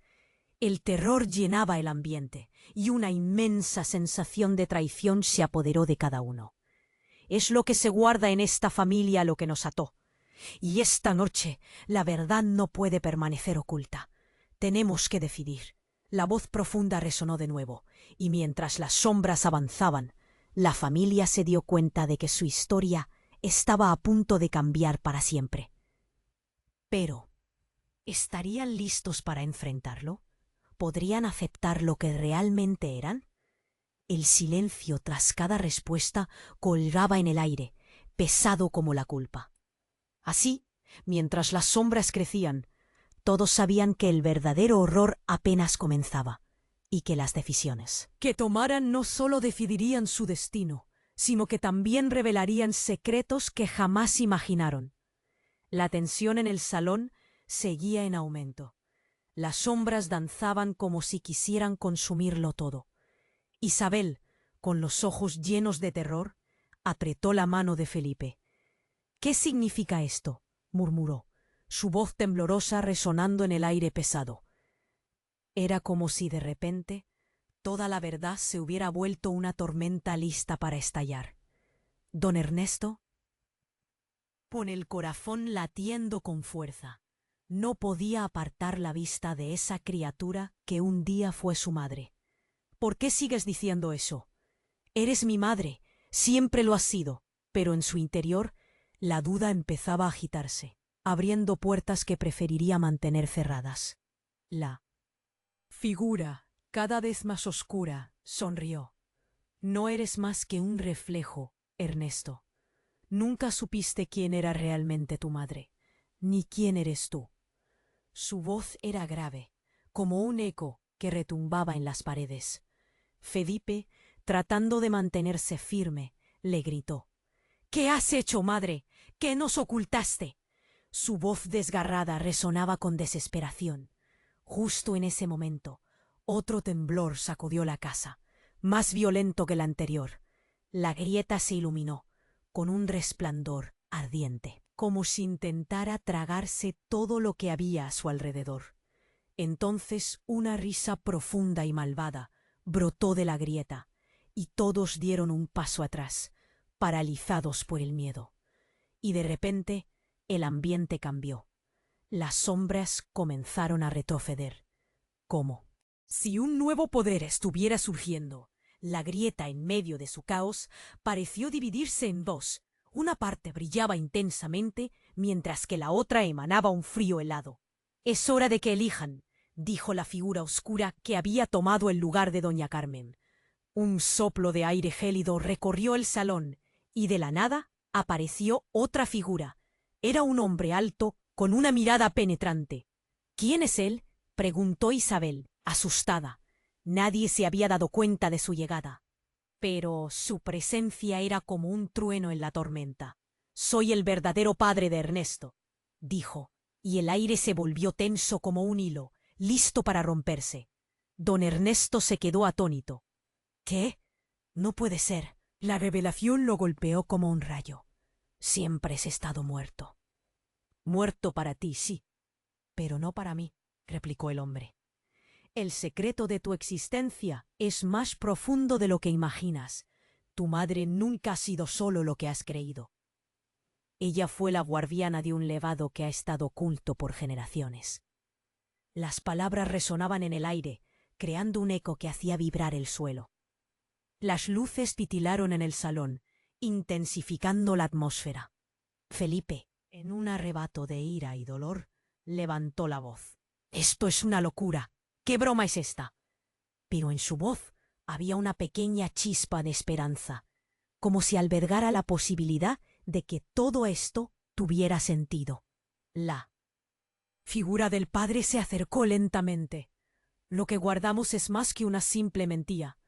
El terror llenaba el ambiente y una inmensa sensación de traición se apoderó de cada uno. Es lo que se guarda en esta familia lo que nos ató. Y esta noche la verdad no puede permanecer oculta. Tenemos que decidir. La voz profunda resonó de nuevo, y mientras las sombras avanzaban, la familia se dio cuenta de que su historia estaba a punto de cambiar para siempre. Pero, ¿estarían listos para enfrentarlo? ¿Podrían aceptar lo que realmente eran? El silencio tras cada respuesta colgaba en el aire, pesado como la culpa. Así, mientras las sombras crecían, todos sabían que el verdadero horror apenas comenzaba, y que las decisiones que tomaran no solo decidirían su destino, sino que también revelarían secretos que jamás imaginaron. La tensión en el salón seguía en aumento. Las sombras danzaban como si quisieran consumirlo todo. Isabel, con los ojos llenos de terror, apretó la mano de Felipe. «¿Qué significa esto?», murmuró, su voz temblorosa resonando en el aire pesado. Era como si de repente toda la verdad se hubiera vuelto una tormenta lista para estallar. Don Ernesto, con el corazón latiendo con fuerza, no podía apartar la vista de esa criatura que un día fue su madre. «¿Por qué sigues diciendo eso? Eres mi madre, siempre lo has sido», pero en su interior la duda empezaba a agitarse, abriendo puertas que preferiría mantener cerradas. La figura, cada vez más oscura, sonrió. «No eres más que un reflejo, Ernesto. Nunca supiste quién era realmente tu madre, ni quién eres tú». Su voz era grave, como un eco que retumbaba en las paredes. Felipe, tratando de mantenerse firme, le gritó: «¿Qué has hecho, madre? ¿Qué nos ocultaste?». Su voz desgarrada resonaba con desesperación. Justo en ese momento, otro temblor sacudió la casa, más violento que el anterior. La grieta se iluminó, con un resplandor ardiente, como si intentara tragarse todo lo que había a su alrededor. Entonces una risa profunda y malvada brotó de la grieta, y todos dieron un paso atrás, paralizados por el miedo. Y de repente el ambiente cambió. Las sombras comenzaron a retroceder, como si un nuevo poder estuviera surgiendo. La grieta en medio de su caos pareció dividirse en dos. Una parte brillaba intensamente, mientras que la otra emanaba un frío helado. «Es hora de que elijan», dijo la figura oscura que había tomado el lugar de doña Carmen. Un soplo de aire gélido recorrió el salón, y de la nada apareció otra figura. Era un hombre alto, con una mirada penetrante. «¿Quién es él?», preguntó Isabel, asustada. Nadie se había dado cuenta de su llegada, pero su presencia era como un trueno en la tormenta. «Soy el verdadero padre de Ernesto», dijo, y el aire se volvió tenso como un hilo, listo para romperse. Don Ernesto se quedó atónito. «¿Qué? No puede ser». La revelación lo golpeó como un rayo. «Siempre has estado muerto». «Muerto para ti, sí, pero no para mí», replicó el hombre. «El secreto de tu existencia es más profundo de lo que imaginas. Tu madre nunca ha sido solo lo que has creído. Ella fue la guardiana de un legado que ha estado oculto por generaciones». Las palabras resonaban en el aire, creando un eco que hacía vibrar el suelo. Las luces titilaron en el salón, intensificando la atmósfera. Felipe, en un arrebato de ira y dolor, levantó la voz. «Esto es una locura. ¿Qué broma es esta?». Pero en su voz había una pequeña chispa de esperanza, como si albergara la posibilidad de que todo esto tuviera sentido. La figura del padre se acercó lentamente. Lo que guardamos es más que una simple mentira.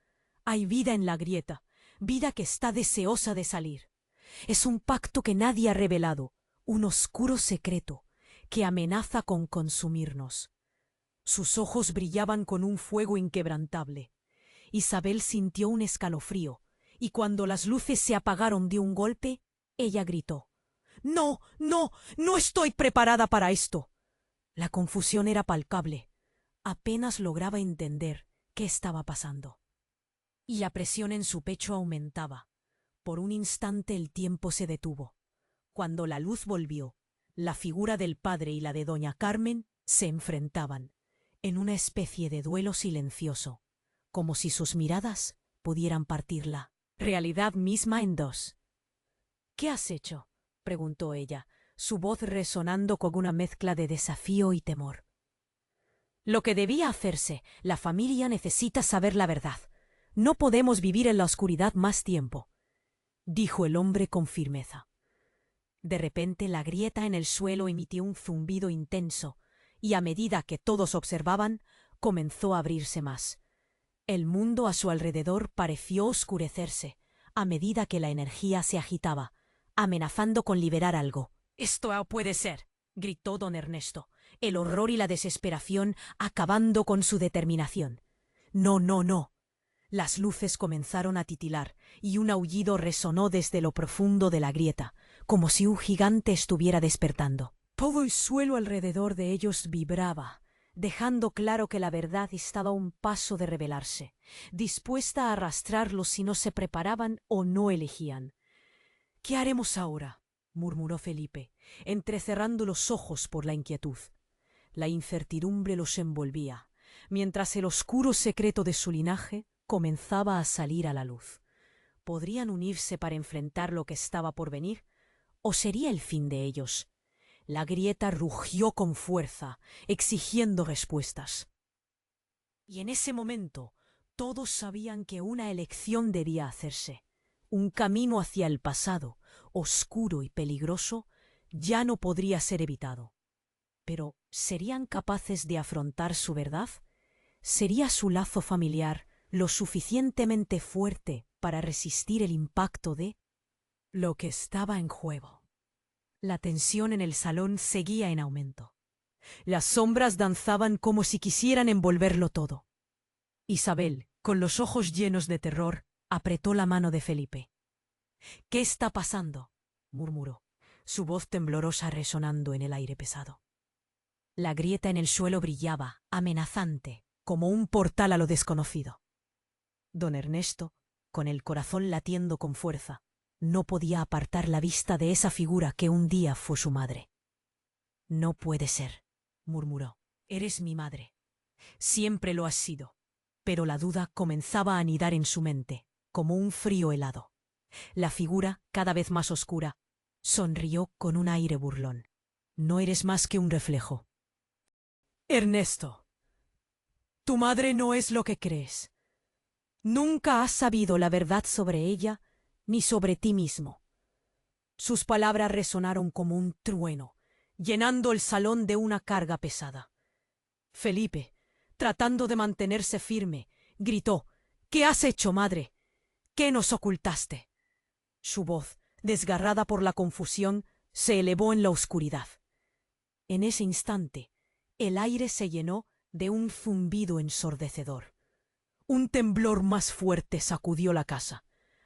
Hay vida en la grieta, vida que está deseosa de salir. Es un pacto que nadie ha revelado, un oscuro secreto que amenaza con consumirnos. Sus ojos brillaban con un fuego inquebrantable. Isabel sintió un escalofrío, y cuando las luces se apagaron de un golpe, ella gritó: «¡No, no, no estoy preparada para esto!». La confusión era palpable. Apenas lograba entender qué estaba pasando. Y la presión en su pecho aumentaba. Por un instante el tiempo se detuvo. Cuando la luz volvió, la figura del padre y la de doña Carmen se enfrentaban, en una especie de duelo silencioso, como si sus miradas pudieran partir la realidad misma en dos. «¿Qué has hecho?», preguntó ella, su voz resonando con una mezcla de desafío y temor. «Lo que debía hacerse. La familia necesita saber la verdad. No podemos vivir en la oscuridad más tiempo», dijo el hombre con firmeza. De repente la grieta en el suelo emitió un zumbido intenso, y a medida que todos observaban, comenzó a abrirse más. El mundo a su alrededor pareció oscurecerse, a medida que la energía se agitaba, amenazando con liberar algo. «¡Esto no puede ser!», gritó don Ernesto, el horror y la desesperación acabando con su determinación. «No, no, no». Las luces comenzaron a titilar, y un aullido resonó desde lo profundo de la grieta, como si un gigante estuviera despertando. Todo el suelo alrededor de ellos vibraba, dejando claro que la verdad estaba a un paso de revelarse, dispuesta a arrastrarlos si no se preparaban o no elegían. «¿Qué haremos ahora?», murmuró Felipe, entrecerrando los ojos por la inquietud. La incertidumbre los envolvía, mientras el oscuro secreto de su linaje comenzaba a salir a la luz. ¿Podrían unirse para enfrentar lo que estaba por venir? ¿O sería el fin de ellos? La grieta rugió con fuerza, exigiendo respuestas. Y en ese momento todos sabían que una elección debía hacerse. Un camino hacia el pasado, oscuro y peligroso, ya no podría ser evitado. Pero ¿serían capaces de afrontar su verdad? ¿Sería su lazo familiar lo suficientemente fuerte para resistir el impacto de lo que estaba en juego? La tensión en el salón seguía en aumento. Las sombras danzaban como si quisieran envolverlo todo. Isabel, con los ojos llenos de terror, apretó la mano de Felipe. «¿Qué está pasando?», murmuró, su voz temblorosa resonando en el aire pesado. La grieta en el suelo brillaba, amenazante, como un portal a lo desconocido. Don Ernesto, con el corazón latiendo con fuerza, no podía apartar la vista de esa figura que un día fue su madre. «No puede ser», murmuró. «Eres mi madre. Siempre lo has sido». Pero la duda comenzaba a anidar en su mente, como un frío helado. La figura, cada vez más oscura, sonrió con un aire burlón. «No eres más que un reflejo». «Ernesto, tu madre no es lo que crees. Nunca has sabido la verdad sobre ella ni sobre ti mismo». Sus palabras resonaron como un trueno, llenando el salón de una carga pesada. Felipe, tratando de mantenerse firme, gritó: «¿Qué has hecho, madre? ¿Qué nos ocultaste?». Su voz, desgarrada por la confusión, se elevó en la oscuridad. En ese instante, el aire se llenó de un zumbido ensordecedor. Un temblor más fuerte sacudió la casa,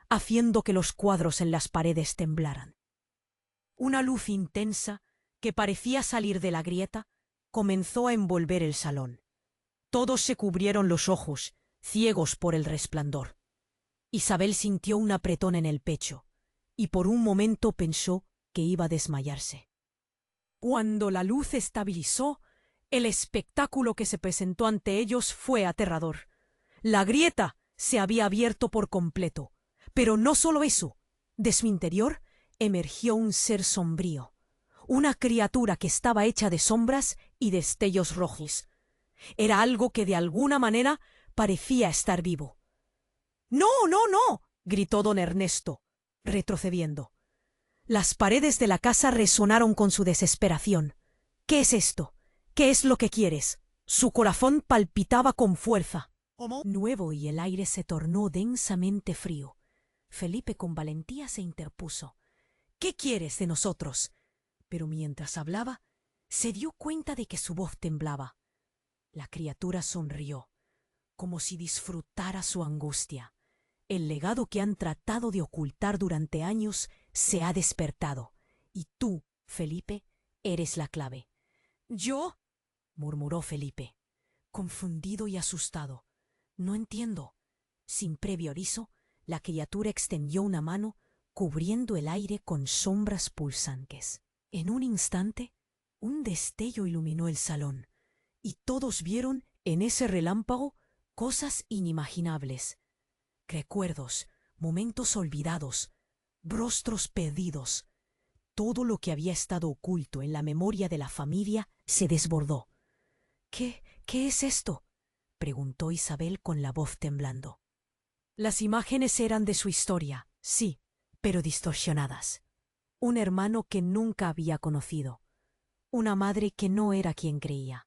haciendo que los cuadros en las paredes temblaran. Una luz intensa, que parecía salir de la grieta, comenzó a envolver el salón. Todos se cubrieron los ojos, ciegos por el resplandor. Isabel sintió un apretón en el pecho, y por un momento pensó que iba a desmayarse. Cuando la luz estabilizó, el espectáculo que se presentó ante ellos fue aterrador. La grieta se había abierto por completo, pero no solo eso. De su interior emergió un ser sombrío, una criatura que estaba hecha de sombras y destellos rojos. Era algo que de alguna manera parecía estar vivo. «¡No, no, no!», gritó don Ernesto, retrocediendo. Las paredes de la casa resonaron con su desesperación. ¿Qué es esto? ¿Qué es lo que quieres? Su corazón palpitaba con fuerza. Nuevo y el aire se tornó densamente frío. Felipe con valentía se interpuso. ¿Qué quieres de nosotros? Pero mientras hablaba, se dio cuenta de que su voz temblaba. La criatura sonrió, como si disfrutara su angustia. El legado que han tratado de ocultar durante años se ha despertado, y tú, Felipe, eres la clave. ¿Yo? Murmuró Felipe, confundido y asustado. No entiendo. Sin previo aviso, la criatura extendió una mano, cubriendo el aire con sombras pulsantes. En un instante, un destello iluminó el salón, y todos vieron en ese relámpago cosas inimaginables. Recuerdos, momentos olvidados, rostros perdidos. Todo lo que había estado oculto en la memoria de la familia se desbordó. ¿Qué es esto?, preguntó Isabel con la voz temblando. Las imágenes eran de su historia, sí, pero distorsionadas. Un hermano que nunca había conocido. Una madre que no era quien creía.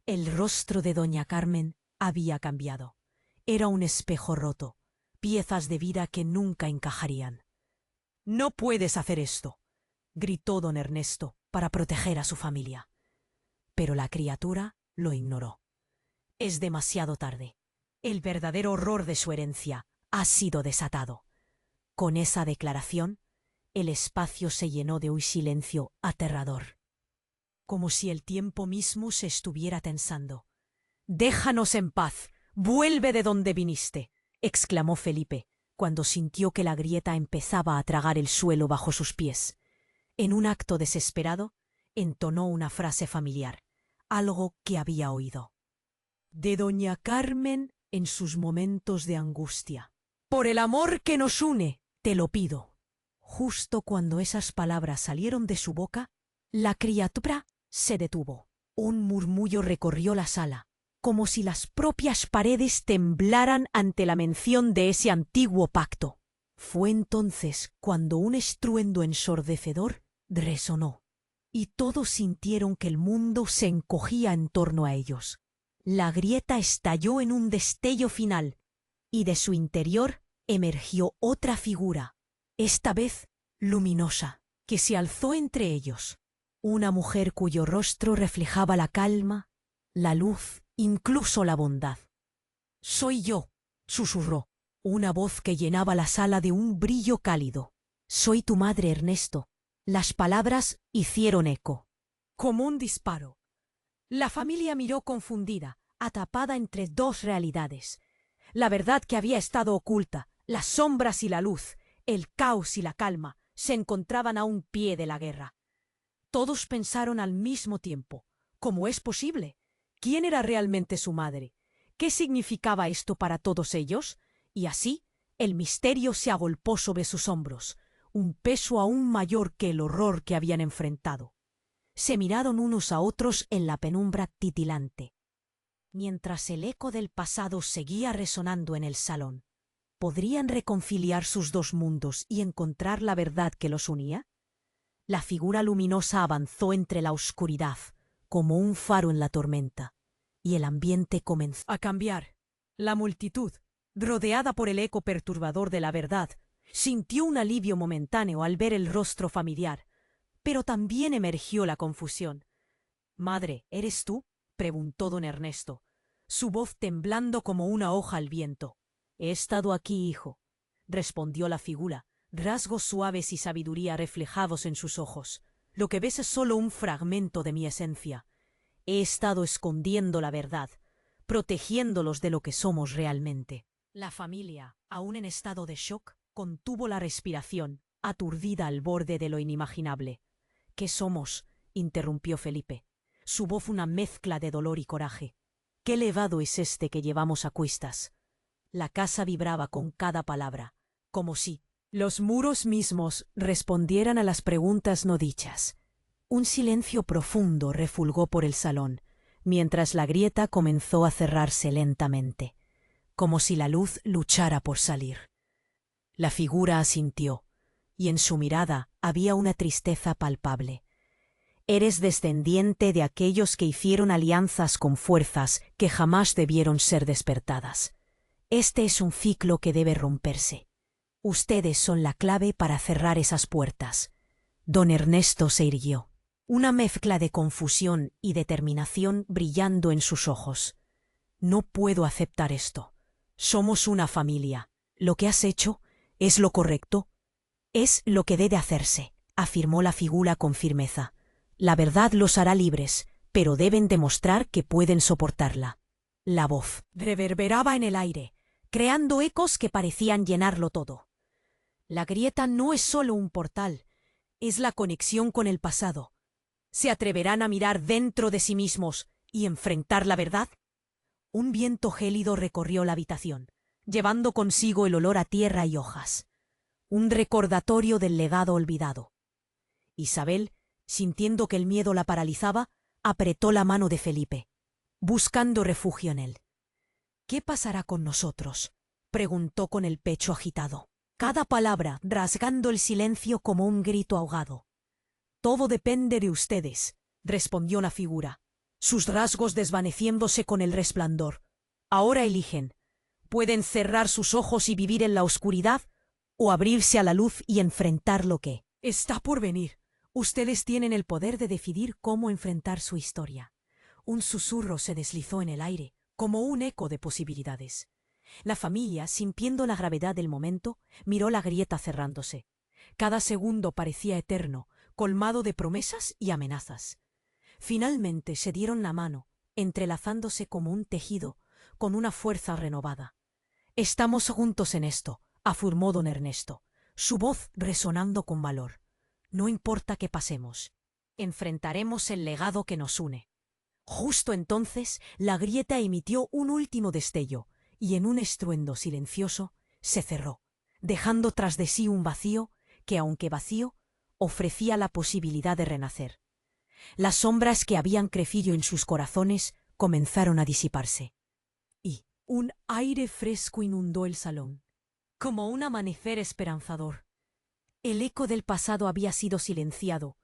El rostro de doña Carmen había cambiado. Era un espejo roto, piezas de vida que nunca encajarían. «No puedes hacer esto», gritó don Ernesto para proteger a su familia. Pero la criatura lo ignoró. Es demasiado tarde. El verdadero horror de su herencia ha sido desatado. Con esa declaración, el espacio se llenó de un silencio aterrador, como si el tiempo mismo se estuviera tensando. «Déjanos en paz, vuelve de donde viniste», exclamó Felipe, cuando sintió que la grieta empezaba a tragar el suelo bajo sus pies. En un acto desesperado, entonó una frase familiar, algo que había oído. De doña Carmen en sus momentos de angustia. «Por el amor que nos une, te lo pido». Justo cuando esas palabras salieron de su boca, la criatura se detuvo. Un murmullo recorrió la sala, como si las propias paredes temblaran ante la mención de ese antiguo pacto. Fue entonces cuando un estruendo ensordecedor resonó, y todos sintieron que el mundo se encogía en torno a ellos. La grieta estalló en un destello final, y de su interior emergió otra figura, esta vez luminosa, que se alzó entre ellos. Una mujer cuyo rostro reflejaba la calma, la luz, incluso la bondad. «Soy yo», susurró, una voz que llenaba la sala de un brillo cálido. «Soy tu madre, Ernesto». Las palabras hicieron eco. Como un disparo. La familia miró confundida, atrapada entre dos realidades. La verdad que había estado oculta, las sombras y la luz, el caos y la calma, se encontraban a un pie de la guerra. Todos pensaron al mismo tiempo. ¿Cómo es posible? ¿Quién era realmente su madre? ¿Qué significaba esto para todos ellos? Y así, el misterio se agolpó sobre sus hombros, un peso aún mayor que el horror que habían enfrentado. Se miraron unos a otros en la penumbra titilante. Mientras el eco del pasado seguía resonando en el salón, ¿podrían reconciliar sus dos mundos y encontrar la verdad que los unía? La figura luminosa avanzó entre la oscuridad, como un faro en la tormenta, y el ambiente comenzó a cambiar. La multitud, rodeada por el eco perturbador de la verdad, sintió un alivio momentáneo al ver el rostro familiar, pero también emergió la confusión. «Madre, ¿eres tú?», preguntó don Ernesto, su voz temblando como una hoja al viento. «He estado aquí, hijo», respondió la figura, rasgos suaves y sabiduría reflejados en sus ojos. «Lo que ves es solo un fragmento de mi esencia. He estado escondiendo la verdad, protegiéndolos de lo que somos realmente». La familia, aún en estado de shock, contuvo la respiración, aturdida al borde de lo inimaginable. «¿Qué somos?», interrumpió Felipe, su voz una mezcla de dolor y coraje. «¿Qué legado es este que llevamos a cuestas?». La casa vibraba con cada palabra, como si los muros mismos respondieran a las preguntas no dichas. Un silencio profundo refulgó por el salón, mientras la grieta comenzó a cerrarse lentamente, como si la luz luchara por salir. La figura asintió, y en su mirada había una tristeza palpable. Eres descendiente de aquellos que hicieron alianzas con fuerzas que jamás debieron ser despertadas. Este es un ciclo que debe romperse. Ustedes son la clave para cerrar esas puertas. Don Ernesto se irguió, una mezcla de confusión y determinación brillando en sus ojos. No puedo aceptar esto. Somos una familia. Lo que has hecho es lo correcto. Es lo que debe hacerse, afirmó la figura con firmeza. La verdad los hará libres, pero deben demostrar que pueden soportarla. La voz reverberaba en el aire, creando ecos que parecían llenarlo todo. La grieta no es solo un portal, es la conexión con el pasado. ¿Se atreverán a mirar dentro de sí mismos y enfrentar la verdad? Un viento gélido recorrió la habitación, llevando consigo el olor a tierra y hojas. Un recordatorio del legado olvidado. Isabel, sintiendo que el miedo la paralizaba, apretó la mano de Felipe, buscando refugio en él. ¿Qué pasará con nosotros?, preguntó con el pecho agitado, cada palabra rasgando el silencio como un grito ahogado. Todo depende de ustedes, respondió la figura, sus rasgos desvaneciéndose con el resplandor. Ahora eligen. Pueden cerrar sus ojos y vivir en la oscuridad, o abrirse a la luz y enfrentar lo que está por venir. Ustedes tienen el poder de decidir cómo enfrentar su historia. Un susurro se deslizó en el aire, como un eco de posibilidades. La familia, sintiendo la gravedad del momento, miró la grieta cerrándose. Cada segundo parecía eterno, colmado de promesas y amenazas. Finalmente se dieron la mano, entrelazándose como un tejido, con una fuerza renovada. «Estamos juntos en esto», afirmó don Ernesto, su voz resonando con valor. «No importa qué pasemos, enfrentaremos el legado que nos une». Justo entonces la grieta emitió un último destello, y en un estruendo silencioso se cerró, dejando tras de sí un vacío que, aunque vacío, ofrecía la posibilidad de renacer. Las sombras que habían crecido en sus corazones comenzaron a disiparse. Y un aire fresco inundó el salón, como un amanecer esperanzador. El eco del pasado había sido silenciado,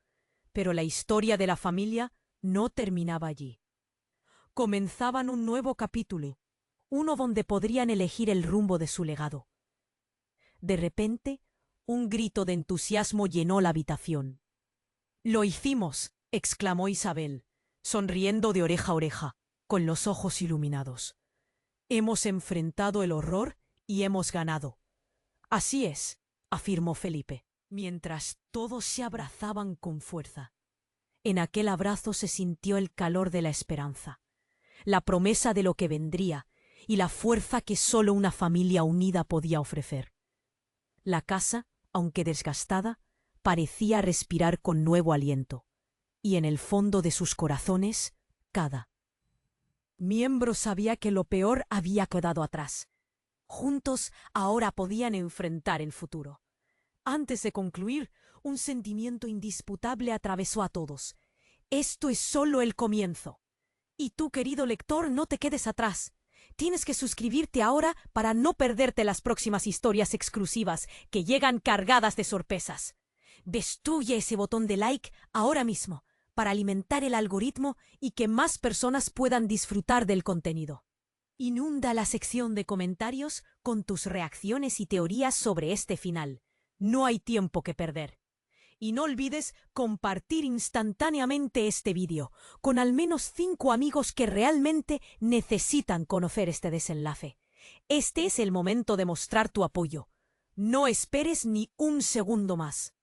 pero la historia de la familia no terminaba allí. Comenzaban un nuevo capítulo, uno donde podrían elegir el rumbo de su legado. De repente, un grito de entusiasmo llenó la habitación. «¡Lo hicimos!», exclamó Isabel, sonriendo de oreja a oreja, con los ojos iluminados. «Hemos enfrentado el horror y hemos ganado». «Así es», afirmó Felipe, mientras todos se abrazaban con fuerza. En aquel abrazo se sintió el calor de la esperanza, la promesa de lo que vendría y la fuerza que solo una familia unida podía ofrecer. La casa, aunque desgastada, parecía respirar con nuevo aliento, y en el fondo de sus corazones, cada miembro sabía que lo peor había quedado atrás. Juntos ahora podían enfrentar el futuro. Antes de concluir, un sentimiento indisputable atravesó a todos. Esto es solo el comienzo. Y tú, querido lector, no te quedes atrás. Tienes que suscribirte ahora para no perderte las próximas historias exclusivas que llegan cargadas de sorpresas. Destruye ese botón de like ahora mismo para alimentar el algoritmo y que más personas puedan disfrutar del contenido. Inunda la sección de comentarios con tus reacciones y teorías sobre este final. No hay tiempo que perder. Y no olvides compartir instantáneamente este vídeo con al menos 5 amigos que realmente necesitan conocer este desenlace. Este es el momento de mostrar tu apoyo. No esperes ni un segundo más.